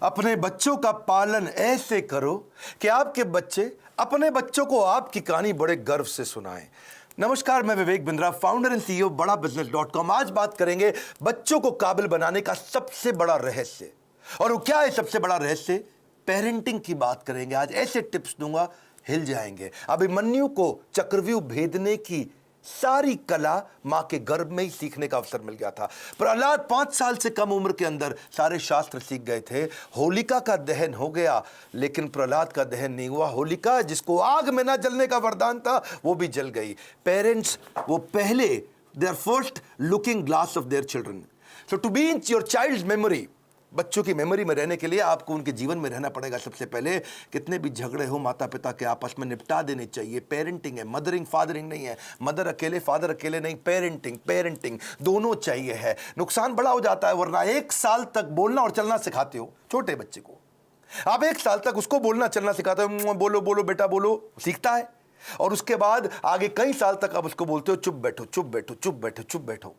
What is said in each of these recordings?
अपने बच्चों का पालन ऐसे करो कि आपके बच्चे अपने बच्चों को आपकी कहानी बड़े गर्व से सुनाएं। नमस्कार, मैं Vivek Bindra, founder and CEO बड़ा बिजनेस.com। आज बात करेंगे बच्चों को काबिल बनाने का सबसे बड़ा रहस्य। और वो क्या है सबसे बड़ा रहस्य? पेरेंटिंग की बात करेंगे। आज ऐसे टिप्स दूंगा, हिल जाएंगे। अभिमन्यु को चक्रव्यूह भेदने की सारी कला मां के गर्भ में ही सीखने का अवसर मिल गया था। प्रहलाद 5 साल से कम उम्र के अंदर सारे शास्त्र सीख गए थे। होलिका का दहन हो गया, लेकिन प्रहलाद का दहन नहीं हुआ। होलिका, जिसको आग में ना जलने का वरदान था, वो भी जल गई। पेरेंट्स वो पहले, they are first looking glass of their children. So to be in your child memory, बच्चों की मेमोरी में रहने के लिए आपको उनके जीवन में रहना पड़ेगा। सबसे पहले कितने भी झगड़े हो माता पिता के आपस में निपटा देने चाहिए। पेरेंटिंग है, मदरिंग फादरिंग नहीं है। मदर अकेले फादर अकेले नहीं, पेरेंटिंग दोनों चाहिए है। नुकसान बड़ा हो जाता है, वरना 1 साल तक बोलना और चलना सिखाते हो छोटे बच्चे को। आप 1 साल तक उसको बोलना चलना सिखाते हो, बोलो बोलो बेटा बोलो, सीखता है। और उसके बाद आगे कई साल तक आप उसको बोलते हो चुप बैठो चुप बैठो चुप बैठो चुप बैठो।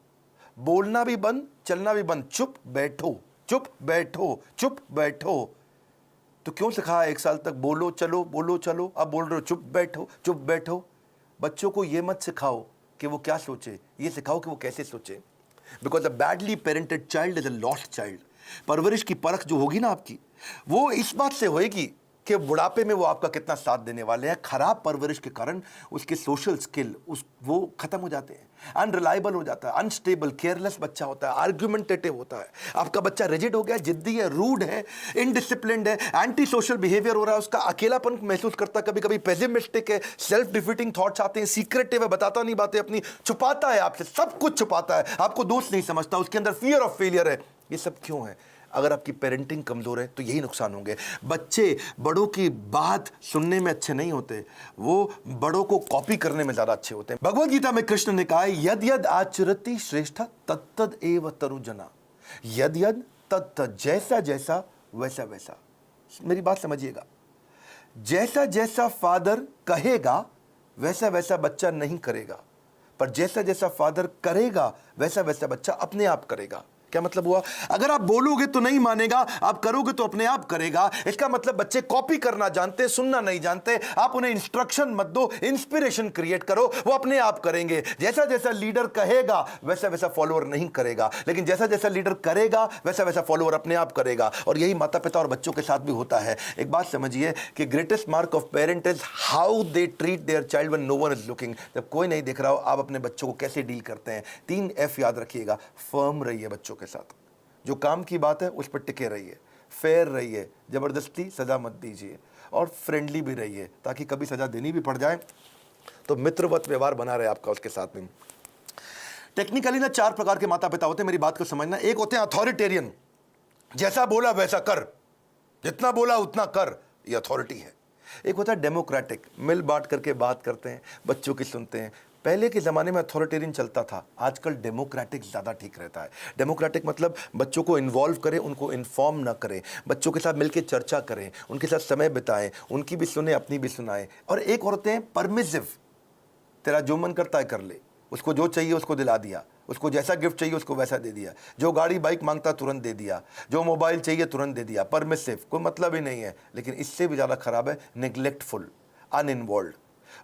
बोलना भी बंद, चलना भी बंद, चुप बैठो चुप बैठो चुप बैठो। तो क्यों सिखाया 1 साल तक बोलो चलो, अब बोल रहे हो चुप बैठो। बच्चों को यह मत सिखाओ कि वो क्या सोचे, ये सिखाओ कि वो कैसे सोचे। Because a badly parented child is a lost child. परवरिश की परख जो होगी ना आपकी, वो इस बात से होएगी कि बुढ़ापे में वो आपका कितना साथ देने वाले हैं। खराब परवरिश के कारण उसके सोशल स्किल वो खत्म हो जाते हैं, अनरिलायबल हो जाता है, अनस्टेबल, केयरलेस बच्चा होता है, आर्ग्यूमेंटेटिव होता है। आपका बच्चा रिजिड हो गया, जिद्दी है, रूड है, इनडिसिप्लिन्ड है, एंटी सोशल बिहेवियर हो रहा है, उसका अकेलापन महसूस करता है, कभी कभी पेसिमिस्टिक है, सेल्फ डिफीटिंग थॉट्स आते हैं, सीक्रेटिव है, बताता नहीं बातें अपनी, छुपाता है आपसे, सब कुछ छुपाता है, आपको दोस्त नहीं समझता, उसके अंदर फियर ऑफ फेलियर है। ये सब क्यों है? अगर आपकी पेरेंटिंग कमजोर है तो यही नुकसान होंगे। बच्चे बड़ों की बात सुनने में अच्छे नहीं होते, वो बड़ों को कॉपी करने में ज्यादा अच्छे होते हैं। भगवद गीता में कृष्ण ने कहा है, यद यद आचरति श्रेष्ठ तत्तद एव तरुजना। यद यद तत्तद, जैसा जैसा वैसा वैसा। मेरी बात समझिएगा, जैसा जैसा फादर कहेगा वैसा वैसा बच्चा नहीं करेगा, पर जैसा जैसा फादर करेगा वैसा वैसा बच्चा अपने आप करेगा। क्या मतलब हुआ? अगर आप बोलोगे तो नहीं मानेगा, आप करोगे तो अपने आप करेगा। इसका मतलब बच्चे कॉपी करना जानते, सुनना नहीं जानते। आप उन्हें इंस्ट्रक्शन मत दो, इंस्पिरेशन क्रिएट करो, वो अपने आप करेंगे। जैसा जैसा लीडर कहेगा वैसा वैसा फॉलोअर नहीं करेगा, लेकिन जैसा जैसा लीडर करेगा वैसा वैसा फॉलोअर अपने आप करेगा। और यही माता पिता और बच्चों के साथ भी होता है। एक बात समझिए कि greatest mark of parent is how they treat their child when no one is looking. जब कोई नहीं देख रहा हो, आप अपने बच्चों को कैसे डील करते हैं। 3 F याद रखिएगा। फर्म रहिए बच्चों के साथ, जो काम की बात है उस पर टिके रहिए, फेयर रहिए, जबरदस्ती सजा मत दीजिए, और फ्रेंडली भी रहिए, ताकि कभी सजा देनी भी पड़ जाए तो मित्रवत व्यवहार बना रहे आपका उसके साथ में। टेक्निकली ना 4 प्रकार के माता पिता होते हैं, मेरी बात को समझना। एक होते हैं अथॉरिटेरियन, जैसा बोला वैसा कर, जितना बोला उतना कर, ये अथॉरिटी है। एक होता है डेमोक्रेटिक, मिल बांट करके बात करते हैं, बच्चों की सुनते हैं। पहले के ज़माने में अथॉरिटेरियन चलता था, आजकल डेमोक्रेटिक ज़्यादा ठीक रहता है। डेमोक्रेटिक मतलब बच्चों को इन्वॉल्व करें, उनको इन्फॉर्म ना करें, बच्चों के साथ मिलकर चर्चा करें, उनके साथ समय बिताएं, उनकी भी सुने, अपनी भी सुनाएं। और एक होते हैं परमिसिव, तेरा जो मन करता है कर ले, उसको जो चाहिए उसको दिला दिया, उसको जैसा गिफ्ट चाहिए उसको वैसा दे दिया, जो गाड़ी बाइक मांगता तुरंत दे दिया, जो मोबाइल चाहिए तुरंत दे दिया। परमिसिव, कोई मतलब ही नहीं है। लेकिन इससे भी ज़्यादा खराब है नेग्लेक्टफुल, अनइन्वॉल्व।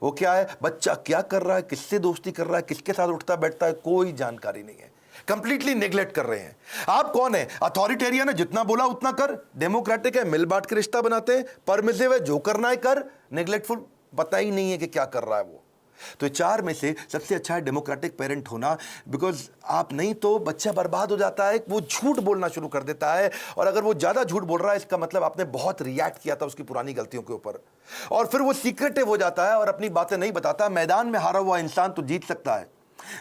वो क्या है? बच्चा क्या कर रहा है, किससे दोस्ती कर रहा है, किसके साथ उठता बैठता है, कोई जानकारी नहीं है, कंप्लीटली नेग्लेक्ट कर रहे हैं। आप कौन है? अथॉरिटेरियन है, जितना बोला उतना कर। डेमोक्रेटिक है, मिल बांट के रिश्ता बनाते हैं। परमिसिव है, जो करना है कर। नेग्लेक्टफुल, पता ही नहीं है कि क्या कर रहा है वो। तो 4 में से सबसे अच्छा है डेमोक्रेटिक पेरेंट होना। बिकॉज आप नहीं तो बच्चा बर्बाद हो जाता है, वो झूठ बोलना शुरू कर देता है। और अगर वो ज्यादा झूठ बोल रहा है, इसका मतलब आपने बहुत रिएक्ट किया था उसकी पुरानी गलतियों के ऊपर, और फिर वो सीक्रेटिव हो जाता है और अपनी बातें नहीं बताता। मैदान में हारा हुआ इंसान तो जीत सकता है,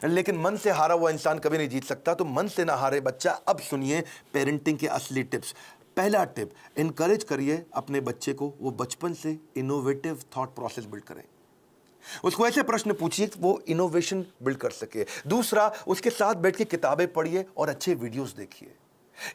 लेकिन मन से हारा हुआ इंसान कभी नहीं जीत सकता। तो मन से ना हारे बच्चा। अब सुनिए पेरेंटिंग के असली टिप्स। पहला टिप, इनकरेज करिए अपने बच्चे को, वो बचपन से इनोवेटिव थॉट प्रोसेस बिल्ड करें। उसको ऐसे प्रश्न पूछिए कि वो इनोवेशन बिल्ड कर सके। दूसरा, उसके साथ बैठ के किताबें पढ़िए और अच्छे वीडियोस देखिए।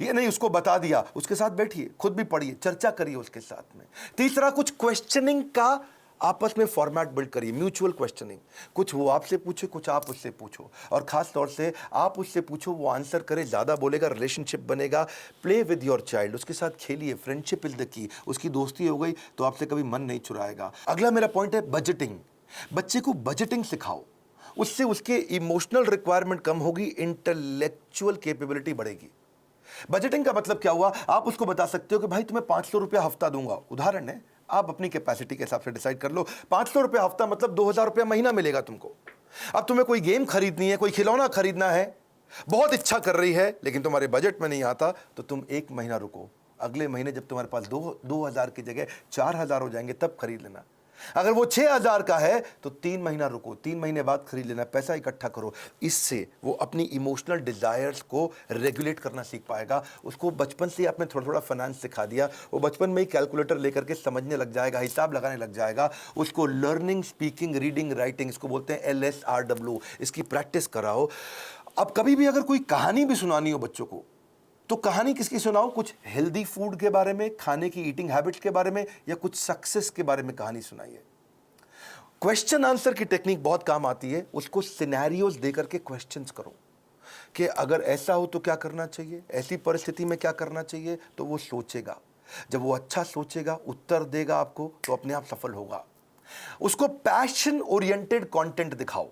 ये नहीं उसको बता दिया, उसके साथ बैठिए, खुद भी पढ़िए, चर्चा करिए उसके साथ में। तीसरा, कुछ क्वेश्चनिंग का आपस में फॉर्मेट बिल्ड करिए, म्यूचुअल क्वेश्चनिंग, कुछ वो आपसे पूछे, कुछ आप उससे पूछो, और खास तौर से आप उससे पूछो, वो आंसर करे, ज़्यादा बोलेगा, रिलेशनशिप बनेगा। प्ले विद योर चाइल्ड, उसके साथ खेलिए, फ्रेंडशिप इज द की। उसकी दोस्ती हो गई तो आपसे कभी मन नहीं चुराएगा। अगला मेरा पॉइंट है बजटिंग। बच्चे को बजटिंग सिखाओ, उससे उसके इमोशनल रिक्वायरमेंट कम होगी, इंटेलेक्चुअल कैपेबिलिटी बढ़ेगी। बजटिंग का मतलब क्या हुआ, आप उसको बता सकते हो कि भाई तुम्हें 500 रुपया हफ्ता दूंगा, उदाहरण है, आप अपनी कैपेसिटी के हिसाब से डिसाइड कर लो। 500 रुपया हफ्ता मतलब 2000 रुपया महीना मिलेगा तुमको। अब तुम्हें कोई गेम खरीदनी है, कोई खिलौना खरीदना है, बहुत इच्छा कर रही है, लेकिन तुम्हारे बजट में नहीं आता, तो तुम एक महीना रुको, अगले महीने जब तुम्हारे पास 2000 की जगह 4000 हो जाएंगे तब खरीद लेना। अगर वो 6000 का है तो 3 महीना रुको, 3 महीने बाद खरीद लेना, पैसा इकट्ठा करो। इससे वो अपनी इमोशनल डिजायर्स को रेगुलेट करना सीख पाएगा। उसको बचपन से आपने थोड़ा थोड़ा फाइनेंस सिखा दिया, वो बचपन में ही कैलकुलेटर लेकर के समझने लग जाएगा, हिसाब लगाने लग जाएगा। उसको लर्निंग, स्पीकिंग, रीडिंग, राइटिंग, इसको बोलते हैं LSRW, इसकी प्रैक्टिस कराओ। अब कभी भी अगर कोई कहानी भी सुनानी हो बच्चों को, तो कहानी किसकी सुनाओ, कुछ हेल्दी फूड के बारे में, खाने की ईटिंग हैबिट्स के बारे में, या कुछ सक्सेस के बारे में कहानी सुनाइए। क्वेश्चन आंसर की टेक्निक बहुत काम आती है। उसको सिनेरियोज देकर के क्वेश्चंस करो कि अगर ऐसा हो तो क्या करना चाहिए, ऐसी परिस्थिति में क्या करना चाहिए, तो वो सोचेगा। जब वो अच्छा सोचेगा, उत्तर देगा आपको, तो अपने आप सफल होगा। उसको पैशन ओरिएंटेड कंटेंट दिखाओ।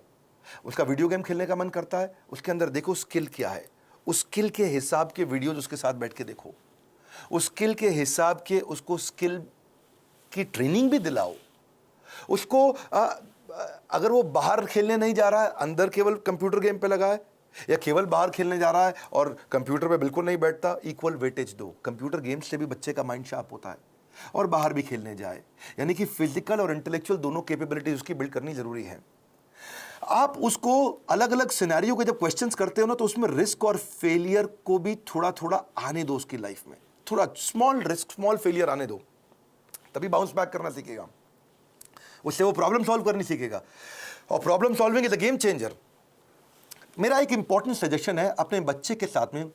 उसका वीडियो गेम खेलने का मन करता है, उसके अंदर देखो स्किल क्या है, उस स्किल के हिसाब के वीडियोज उसके साथ बैठ के देखो, उस स्किल के हिसाब के उसको स्किल की ट्रेनिंग भी दिलाओ। उसको अगर वो बाहर खेलने नहीं जा रहा है, अंदर केवल कंप्यूटर गेम पे लगा है, या केवल बाहर खेलने जा रहा है और कंप्यूटर पे बिल्कुल नहीं बैठता, इक्वल वेटेज दो। कंप्यूटर गेम्स से भी बच्चे का माइंड शार्प होता है, और बाहर भी खेलने जाए। यानी कि फिजिकल और इंटेलेक्चुअल दोनों कैपेबिलिटीज उसकी बिल्ड करनी जरूरी है। आप उसको अलग अलग सिनेरियो के जब क्वेश्चंस करते हो ना, तो उसमें रिस्क और फेलियर को भी थोड़ा थोड़ा आने दो उसकी लाइफ में। थोड़ा स्मॉल रिस्क, स्मॉल फेलियर आने दो, तभी बाउंस बैक करना सीखेगा। उससे वो प्रॉब्लम सॉल्व करनी सीखेगा, और problem solving is a game changer. मेरा एक इंपॉर्टेंट सजेशन है, अपने बच्चे के साथ में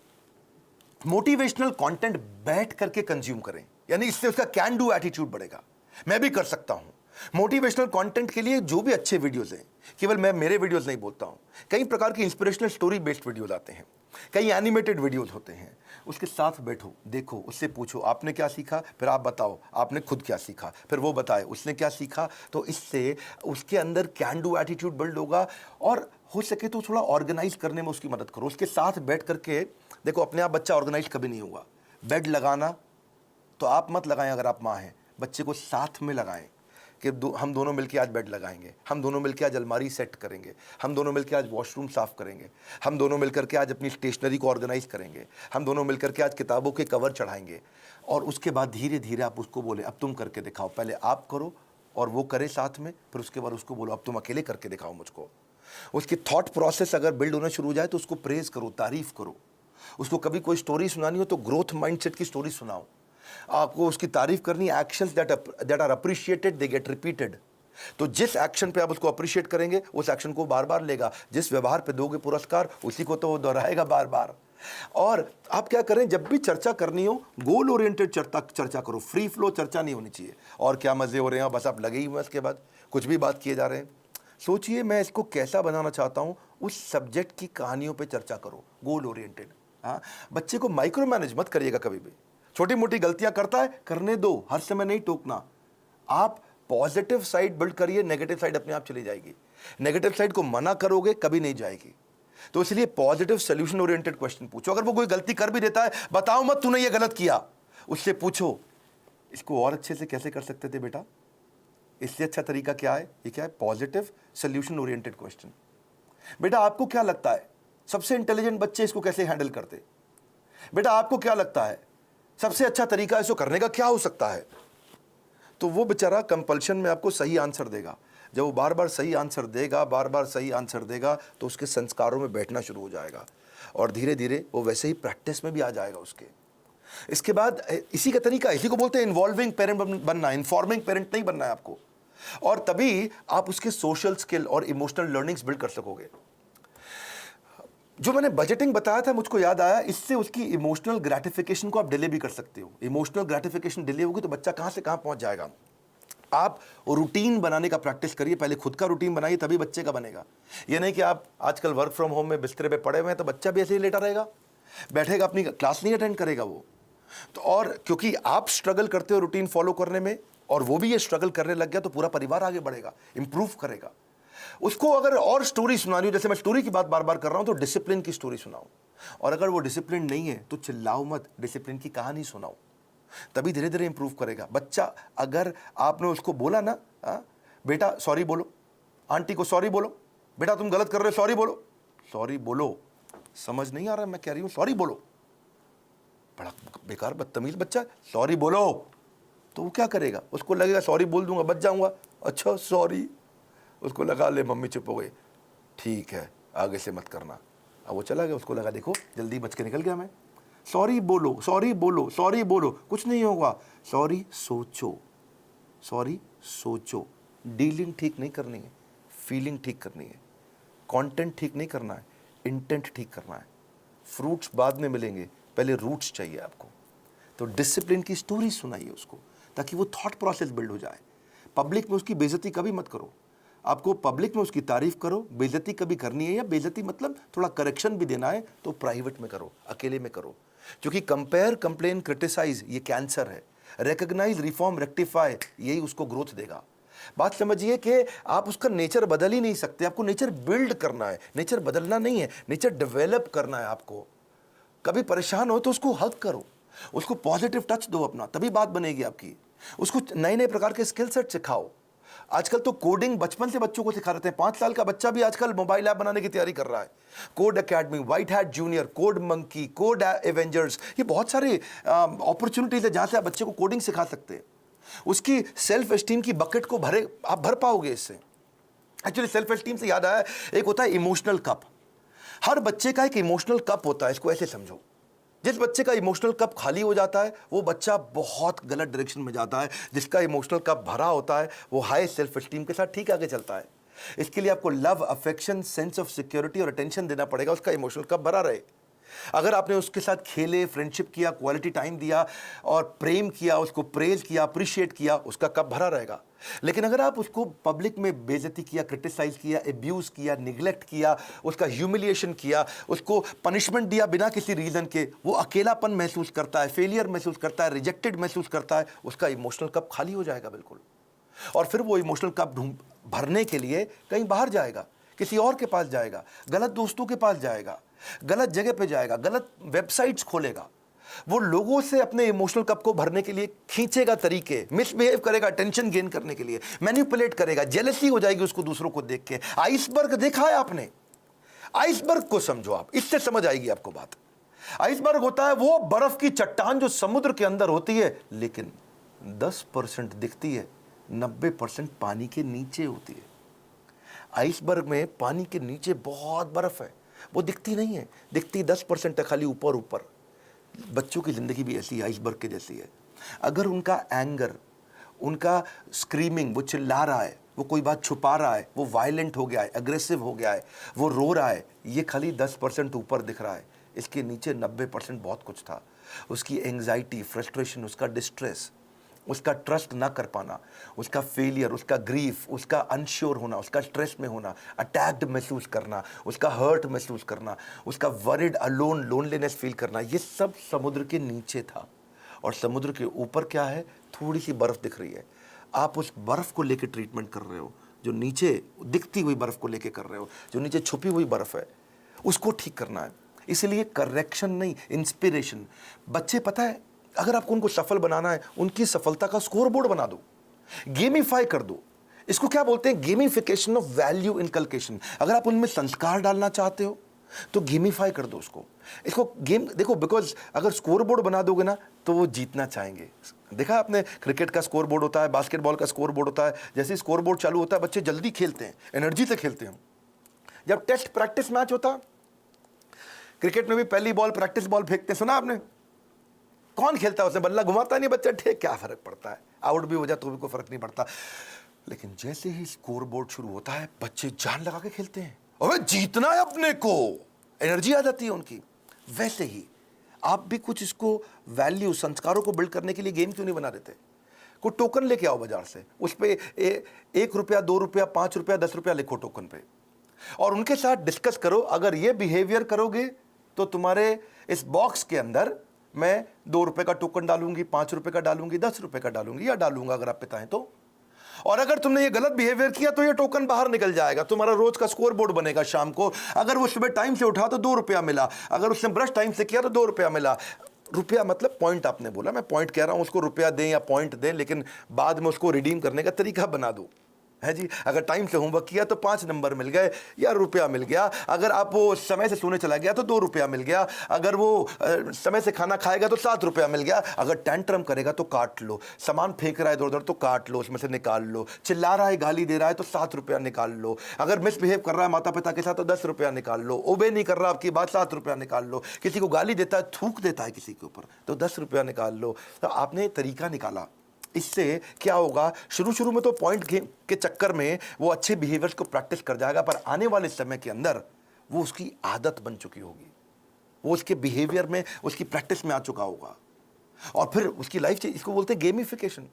मोटिवेशनल कंटेंट बैठ करके कंज्यूम करें, यानी इससे उसका कैन डू एटीट्यूड बढ़ेगा। मैं भी कर सकता हूं। मोटिवेशनल कंटेंट के लिए जो भी अच्छे वीडियोस हैं, केवल मैं मेरे वीडियोस नहीं बोलता हूं, कई प्रकार की इंस्पिरेशनल स्टोरी बेस्ड वीडियोस आते हैं, कई एनिमेटेड वीडियोस होते हैं। उसके साथ बैठो, देखो, उससे पूछो आपने क्या सीखा, फिर आप बताओ आपने खुद क्या सीखा, फिर वो बताए उसने क्या सीखा। तो इससे उसके अंदर कैन डू एटीट्यूड बिल्ड होगा, और हो सके तो थोड़ा ऑर्गेनाइज करने में उसकी मदद करो। उसके साथ बैठ करके देखो, अपने आप बच्चा ऑर्गेनाइज कभी नहीं होगा। बेड लगाना तो आप मत लगाएं, अगर आप माँ हैं, बच्चे को साथ में लगाएं कि हम दोनों मिलकर आज बेड लगाएंगे, हम दोनों मिलकर आज अलमारी सेट करेंगे, हम दोनों मिलकर आज वॉशरूम साफ करेंगे, हम दोनों मिलकर के आज अपनी स्टेशनरी को ऑर्गेनाइज करेंगे, हम दोनों मिलकर के आज किताबों के कवर चढ़ाएंगे। और उसके बाद धीरे धीरे आप उसको बोले अब तुम करके दिखाओ, पहले आप करो और वो करे साथ में, फिर उसके बाद उसको बोलो अब तुम अकेले करके दिखाओ मुझको। उसकी थॉट प्रोसेस अगर बिल्ड होना शुरू हो जाए तो उसको प्रेज करो, तारीफ करो। उसको कभी कोई स्टोरी सुनानी हो तो ग्रोथ माइंडसेट की स्टोरी सुनाओ। आपको उसकी तारीफ करनी, actions that are appreciated they get repeated. तो जिस एक्शन पे आप उसको अप्रिशिएट करेंगे, उस एक्शन को बार बार लेगा। जिस व्यवहार पे दोगे पुरस्कार, उसी को तो वो दोहराएगा बार बार। और आप क्या करें, जब भी चर्चा करनी हो, गोल ओरिएंटेड चर्चा करो, फ्री फ्लो चर्चा नहीं होनी चाहिए। और क्या मजे हो रहे हैं, बस आप लगे ही हुए, इसके बाद कुछ भी बात किए जा रहे हैं। सोचिए मैं इसको कैसा बनाना चाहता हूं, उस सब्जेक्ट की कहानियों पे चर्चा करो, गोल ओरिएंटेड। हाँ, बच्चे को माइक्रो मैनेज मत करिएगा कभी भी। छोटी मोटी गलतियां करता है, करने दो, हर समय नहीं टोकना। आप पॉजिटिव साइड बिल्ड करिए, नेगेटिव साइड अपने आप चली जाएगी। नेगेटिव साइड को मना करोगे कभी नहीं जाएगी। तो इसलिए पॉजिटिव सोल्यूशन ओरिएंटेड क्वेश्चन पूछो। अगर वो कोई गलती कर भी देता है, बताओ मत तूने ये गलत किया, उससे पूछो इसको और अच्छे से कैसे कर सकते थे बेटा, इससे अच्छा तरीका क्या है। ये क्या है, पॉजिटिव सोल्यूशन ओरिएंटेड क्वेश्चन। बेटा आपको क्या लगता है सबसे इंटेलिजेंट बच्चे इसको कैसे हैंडल करते, बेटा आपको क्या लगता है सबसे अच्छा तरीका इसको करने का क्या हो सकता है। तो वो बेचारा कंपल्शन में आपको सही आंसर देगा। जब वो बार बार सही आंसर देगा, बार बार सही आंसर देगा, तो उसके संस्कारों में बैठना शुरू हो जाएगा, और धीरे धीरे वो वैसे ही प्रैक्टिस में भी आ जाएगा उसके। इसके बाद इसी का तरीका, इसी को बोलते हैं इन्वॉल्विंग पेरेंट बनना, इन्फॉर्मिंग पेरेंट नहीं बनना है आपको। और तभी आप उसके सोशल स्किल और इमोशनल लर्निंग्स बिल्ड कर सकोगे। जो मैंने बजटिंग बताया था, मुझको याद आया, इससे उसकी इमोशनल ग्रेटिफिकेशन को आप डिले भी कर सकते हो। इमोशनल ग्रेटिफिकेशन डिले होगी तो बच्चा कहां से कहां पहुंच जाएगा। आप रूटीन बनाने का प्रैक्टिस करिए, पहले खुद का रूटीन बनाइए, तभी बच्चे का बनेगा। ये नहीं कि आप आजकल वर्क फ्रॉम होम में बिस्तरे पे पड़े हुए हैं तो बच्चा भी ऐसे ही लेटा रहेगा, बैठेगा, अपनी क्लास नहीं अटेंड करेगा वो। तो और क्योंकि आप स्ट्रगल करते हो रूटीन फॉलो करने में और वो भी ये स्ट्रगल करने लग गया, तो पूरा परिवार आगे बढ़ेगा, इंप्रूव करेगा। उसको अगर और स्टोरी सुनानी हो, जैसे मैं स्टोरी की बात बार बार कर रहा हूं, तो डिसिप्लिन की स्टोरी सुनाओ। और अगर वो डिसिप्लिन नहीं है तो चिल्लाओ मत, डिसिप्लिन की कहानी सुनाओ, तभी धीरे धीरे इंप्रूव करेगा बच्चा। अगर आपने उसको बोला ना, बेटा सॉरी बोलो, आंटी को सॉरी बोलो, बेटा तुम गलत कर रहे हो सॉरी बोलो, सॉरी बोलो, समझ नहीं आ रहा मैं कह रही हूं सॉरी बोलो, बड़ा बेकार बदतमीज बच्चा, सॉरी बोलो। तो वो क्या करेगा, उसको लगेगा सॉरी बोल दूंगा बच जाऊंगा, अच्छा सॉरी, उसको लगा ले मम्मी चुप हो गई, ठीक है आगे से मत करना। अब वो चला गया, उसको लगा देखो जल्दी बच के निकल गया मैं, सॉरी बोलो सॉरी बोलो सॉरी बोलो, कुछ नहीं होगा, सॉरी सोचो, सॉरी सोचो। डीलिंग ठीक नहीं करनी है, फीलिंग ठीक करनी है, कंटेंट ठीक नहीं करना है, इंटेंट ठीक करना है। फ्रूट्स बाद में मिलेंगे, पहले रूट्स चाहिए आपको। तो डिसिप्लिन की स्टोरी सुनाइए उसको, ताकि वो थॉट प्रोसेस बिल्ड हो जाए। पब्लिक में उसकी बेइज्जती कभी मत करो, आपको पब्लिक में उसकी तारीफ करो, बेइज्जती कभी करनी है, या बेइज्जती मतलब थोड़ा करेक्शन भी देना है तो प्राइवेट में करो, अकेले में करो। क्योंकि कंपेयर, कंप्लेन, क्रिटिसाइज ये कैंसर है, रिकॉग्नाइज, रिफॉर्म, रेक्टिफाई यही उसको ग्रोथ देगा। बात समझिए कि आप उसका नेचर बदल ही नहीं सकते, आपको नेचर बिल्ड करना है, नेचर बदलना नहीं है, नेचर डेवलप करना है आपको। कभी परेशान हो तो उसको हक करो, उसको पॉजिटिव टच दो अपना, तभी बात बनेगी आपकी। उसको नए नए प्रकार के स्किल सेट सिखाओ। आजकल तो कोडिंग बचपन से बच्चों को सिखा रहे हैं, 5 साल का बच्चा भी आजकल मोबाइल ऐप बनाने की तैयारी कर रहा है। Code academy, white hat junior, code monkey, code Avengers, ये बहुत सारे अपॉर्चुनिटीज है जहां से आप बच्चे को कोडिंग सिखा सकते हैं। उसकी सेल्फ एस्टीम की बकेट को आप भर पाओगे इससे। एक्चुअली सेल्फ एस्टीम से याद आया, एक होता है इमोशनल कप। हर बच्चे का एक इमोशनल कप होता है, इसको ऐसे समझो। जिस बच्चे का इमोशनल कप खाली हो जाता है वो बच्चा बहुत गलत डायरेक्शन में जाता है, जिसका इमोशनल कप भरा होता है वो हाई सेल्फ एस्टीम के साथ ठीक आगे चलता है। इसके लिए आपको love, affection, sense of security और अटेंशन देना पड़ेगा, उसका इमोशनल कप भरा रहे। अगर आपने उसके साथ खेले, फ्रेंडशिप किया, क्वालिटी टाइम दिया और प्रेम किया, उसको प्रेज किया, अप्रिशिएट किया, उसका कप भरा रहेगा। लेकिन अगर आप उसको पब्लिक में बेइज्जती किया, क्रिटिसाइज किया, एब्यूज किया, निगलेक्ट किया, उसका ह्यूमिलिएशन किया, उसको पनिशमेंट दिया बिना किसी रीजन के, वो अकेलापन महसूस करता है, फेलियर महसूस करता है, रिजेक्टेड महसूस करता है, उसका इमोशनल कप खाली हो जाएगा बिल्कुल। और फिर वो इमोशनल कप भरने के लिए कहीं बाहर जाएगा, किसी और के पास जाएगा, गलत दोस्तों के पास जाएगा, गलत जगह पे जाएगा, गलत वेबसाइट्स खोलेगा, वो लोगों से अपने इमोशनल कप को भरने के लिए खींचेगा तरीके, मिसबिहेव करेगा अटेंशन गेन करने के लिए, मैनिपुलेट करेगा, जेलसी हो जाएगी उसको दूसरों को देख के। आइसबर्ग देखा है आपने? आइसबर्ग को समझो आप, इससे समझ आएगी आपको बात। आइसबर्ग होता है वो बर्फ की चट्टान जो समुद्र के अंदर होती है, लेकिन 10% दिखती है, 90% पानी के नीचे होती है। आइसबर्ग में पानी के नीचे बहुत बर्फ है, वो दिखती नहीं है, दिखती 10% है, खाली ऊपर ऊपर। बच्चों की ज़िंदगी भी ऐसी आइसबर्ग के जैसी है। अगर उनका एंगर, उनका स्क्रीमिंग, वो चिल्ला रहा है, वो कोई बात छुपा रहा है, वो वायलेंट हो गया है, अग्रेसिव हो गया है, वो रो रहा है, ये खाली 10% ऊपर दिख रहा है, इसके नीचे 90% बहुत कुछ था। उसकी एंग्जाइटी, फ्रस्ट्रेशन, उसका डिस्ट्रेस, उसका ट्रस्ट ना कर पाना, उसका फेलियर, उसका ग्रीफ, उसका अनश्योर होना, उसका स्ट्रेस में होना, अटैक्ड महसूस करना, उसका हर्ट महसूस करना, उसका वरिड, अलोन, लोनलीनेस फील करना, ये सब समुद्र के नीचे था। और समुद्र के ऊपर क्या है? थोड़ी सी बर्फ दिख रही है। आप उस बर्फ को लेकर ट्रीटमेंट कर रहे हो, जो नीचे दिखती हुई बर्फ को लेकर कर रहे हो, जो नीचे छुपी हुई बर्फ है, उसको ठीक करना है। इसलिए करेक्शन नहीं, इंस्पिरेशन। बच्चे, पता है, अगर आपको उनको सफल बनाना है, उनकी सफलता का स्कोर बोर्ड बना दो, गेमिफाई कर दो। इसको क्या बोलते हैं? Gamification of value inculcation. अगर आप उनमें संस्कार डालना चाहते हो तो गेमिफाई कर दो इसको गेम देखो, बिकॉज अगर स्कोर बोर्ड बना दोगे ना तो वो जीतना चाहेंगे। देखा आपने, क्रिकेट का स्कोर बोर्ड होता है, बास्केटबॉल का स्कोर बोर्ड होता है। जैसे स्कोर बोर्ड चालू होता है बच्चे जल्दी खेलते हैं, एनर्जी से खेलते हैं। जब टेस्ट प्रैक्टिस मैच होता, क्रिकेट में भी पहली बॉल प्रैक्टिस बॉल फेंकते, सुना आपने? कौन खेलता है? उसने बल्ला घुमाता नहीं बच्चा, ठीक, क्या फर्क पड़ता है, आउट भी हो जाए तो भी कोई फर्क नहीं पड़ता। लेकिन जैसे ही स्कोर बोर्ड शुरू होता है बच्चे जान लगा के खेलते हैं, अबे जीतना है अपने को, एनर्जी आ जाती है उनकी। वैसे ही आप भी कुछ इसको वैल्यू, संस्कारों को बिल्ड करने के लिए गेम क्यों नहीं बना देते? कोई टोकन लेके आओ बाजार से, उस पर 1 रुपया, 2 रुपया, 5 रुपया, 10 रुपया लिखो टोकन पे, और उनके साथ डिस्कस करो। अगर ये बिहेवियर करोगे तो तुम्हारे इस बॉक्स के अंदर मैं 2 रुपए का टोकन डालूंगी, 5 रुपए का डालूंगी, 10 रुपए का डालूंगी या डालूंगा अगर आप पिता हैं तो। और अगर तुमने ये गलत बिहेवियर किया तो ये टोकन बाहर निकल जाएगा, तुम्हारा रोज का स्कोर बोर्ड बनेगा शाम को। अगर वो सुबह टाइम से उठा तो 2 रुपया मिला, अगर उसने ब्रश टाइम से किया तो 2 रुपया मिला। रुपया मतलब पॉइंट, आपने बोला, मैं पॉइंट कह रहा हूं, उसको रुपया दें या पॉइंट दें, लेकिन बाद में उसको रिडीम करने का तरीका बना दो, है जी। अगर टाइम से होमवर्क किया तो 5 नंबर मिल गए या रुपया मिल गया। अगर आप वो समय से सोने चला गया तो 2 रुपया मिल गया। अगर वो समय से खाना खाएगा तो 7 रुपया मिल गया। अगर टेंट्रम करेगा तो काट लो, सामान फेंक रहा है इधर उधर तो काट लो, उसमें से निकाल लो, चिल्ला रहा है, गाली दे रहा है तो 7 रुपया निकाल लो। अगर मिसबिहेव कर रहा है माता पिता के साथ तो 10 रुपया निकाल लो। ओबे नहीं कर रहा आपकी बात, 7 रुपया निकाल लो। किसी को गाली देता है, थूक देता है किसी के ऊपर तो 10 रुपया निकाल लो। तो आपने तरीका निकाला। इससे क्या होगा, शुरू शुरू में तो पॉइंट के चक्कर में वो अच्छे बिहेवियर्स को प्रैक्टिस कर जाएगा, पर आने वाले समय के अंदर वो उसकी आदत बन चुकी होगी, वो उसके बिहेवियर में, उसकी प्रैक्टिस में आ चुका होगा, और फिर उसकी लाइफ चेंज। इसको बोलते हैं गेमिफिकेशन।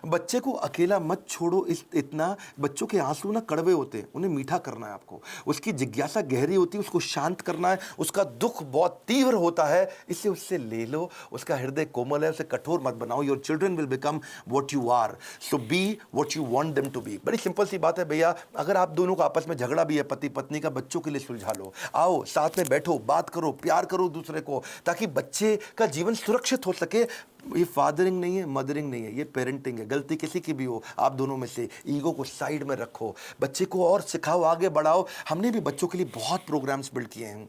बच्चे को अकेला मत छोड़ो इतना। बच्चों के आंसू ना कड़वे होते हैं, उन्हें मीठा करना है आपको। उसकी जिज्ञासा गहरी होती है, उसको शांत करना है। उसका दुख बहुत तीव्र होता है, इससे उससे ले लो। उसका हृदय कोमल है, उसे कठोर मत बनाओ। Your children will become what you are, so be what you want them to be. बड़ी सिंपल सी बात है भैया। अगर आप दोनों का आपस में झगड़ा भी है पति पत्नी का, बच्चों के लिए सुलझा लो। आओ साथ में बैठो, बात करो, प्यार करो दूसरे को, ताकि बच्चे का जीवन सुरक्षित हो सके। ये फादरिंग नहीं है, मदरिंग नहीं है, ये पेरेंटिंग है। गलती किसी की भी हो, आप दोनों में से ईगो को साइड में रखो, बच्चे को और सिखाओ, आगे बढ़ाओ। हमने भी बच्चों के लिए बहुत प्रोग्राम्स बिल्ड किए हैं।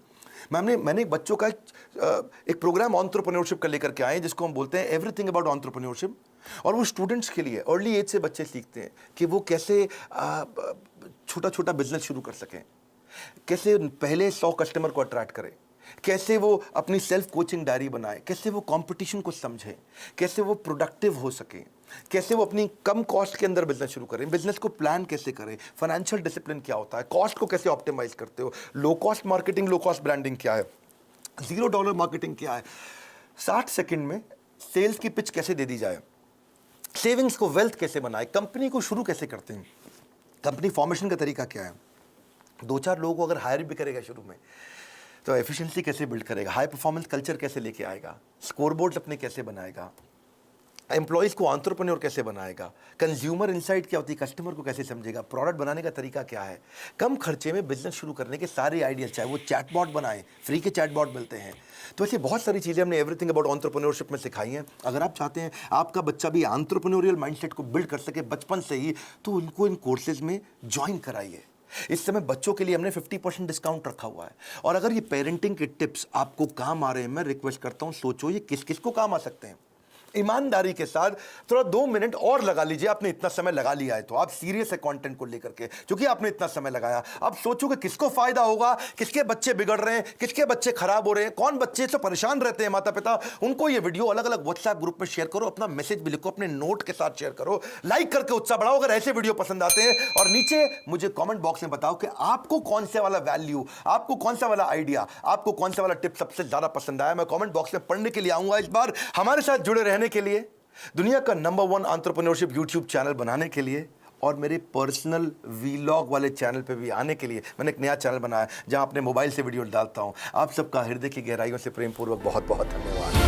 मैंने बच्चों का एक प्रोग्राम एंटरप्रेन्योरशिप का लेकर के आए, जिसको हम बोलते हैं एवरीथिंग अबाउट एंटरप्रेन्योरशिप। और वो स्टूडेंट्स के लिए, अर्ली एज से बच्चे सीखते हैं कि वो कैसे छोटा छोटा बिजनेस शुरू कर सकें, कैसे पहले 100 कस्टमर को अट्रैक्ट करें, कैसे वो अपनी सेल्फ कोचिंग डायरी बनाए, कैसे वो कंपटीशन को समझें, कैसे वो प्रोडक्टिव हो सके, कैसे वो अपनी कम कॉस्ट के अंदर बिजनेस शुरू करें, बिजनेस को प्लान कैसे करें, फाइनेंशियल डिसिप्लिन क्या होता है, कॉस्ट को कैसे ऑप्टिमाइज करते हो, low cost marketing, low cost branding क्या है, $0 मार्केटिंग क्या है, 60 सेकंड में सेल्स की पिच कैसे दे दी जाए, सेविंग्स को वेल्थ कैसे बनाए, कंपनी को शुरू कैसे करते हैं, कंपनी फॉर्मेशन का तरीका क्या है, 2-4 लोगों को अगर हायर भी करेगा शुरू में तो एफिशिएंसी कैसे बिल्ड करेगा, हाई परफॉर्मेंस कल्चर कैसे लेके आएगा, स्कोरबोर्ड अपने कैसे बनाएगा, एम्प्लॉइज़ को एंटरप्रेन्योर कैसे बनाएगा, कंज्यूमर इनसाइट क्या होती है, कस्टमर को कैसे समझेगा, प्रोडक्ट बनाने का तरीका क्या है, कम खर्चे में बिजनेस शुरू करने के सारे आइडियाज, चाहे वो चैटबॉट बनाएं, फ्री के चैटबॉट मिलते हैं। तो ऐसी बहुत सारी चीज़ें हमने एवरीथिंग अबाउट एंटरप्रेन्योरशिप में सिखाई हैं। अगर आप चाहते हैं आपका बच्चा भी एंटरप्रेन्योरियल माइंडसेट को बिल्ड कर सके बचपन से ही, तो उनको इन कोर्सेज में ज्वाइन कराइए। इस समय बच्चों के लिए हमने 50% डिस्काउंट रखा हुआ है। और अगर ये पेरेंटिंग के टिप्स आपको काम आ रहे हैं, मैं रिक्वेस्ट करता हूं सोचो ये किस किस को काम आ सकते हैं। ईमानदारी के साथ थोड़ा 2 मिनट और लगा लीजिए। आपने इतना समय लगा लिया है तो आप सीरियस है कंटेंट को लेकर के, क्योंकि आपने इतना समय लगाया। अब सोचो कि किसको फायदा होगा, किसके बच्चे बिगड़ रहे हैं, किसके बच्चे खराब हो रहे हैं, कौन बच्चे से परेशान रहते हैं माता पिता, उनको ये वीडियो अलग अलग व्हाट्सएप ग्रुप में शेयर करो, अपना मैसेज भी लिखो, अपने नोट के साथ शेयर करो, लाइक करके उत्साह बढ़ाओ अगर ऐसे वीडियो पसंद आते हैं। और नीचे मुझे कॉमेंट बॉक्स में बताओ कि आपको कौन सा वाला वैल्यू, आपको कौन सा वाला आइडिया, आपको कौन सा वाला टिप सबसे ज्यादा पसंद आया। मैं कॉमेंट बॉक्स में पढ़ने के लिए आऊंगा। इस बार हमारे साथ जुड़े रहने के लिए, दुनिया का नंबर 1 एंटरप्रेन्योरशिप यूट्यूब चैनल बनाने के लिए और मेरे पर्सनल वीलॉग वाले चैनल पे भी आने के लिए मैंने एक नया चैनल बनाया जहां अपने मोबाइल से वीडियो डालता हूं। आप सबका हृदय की गहराइयों से प्रेम पूर्वक बहुत बहुत धन्यवाद।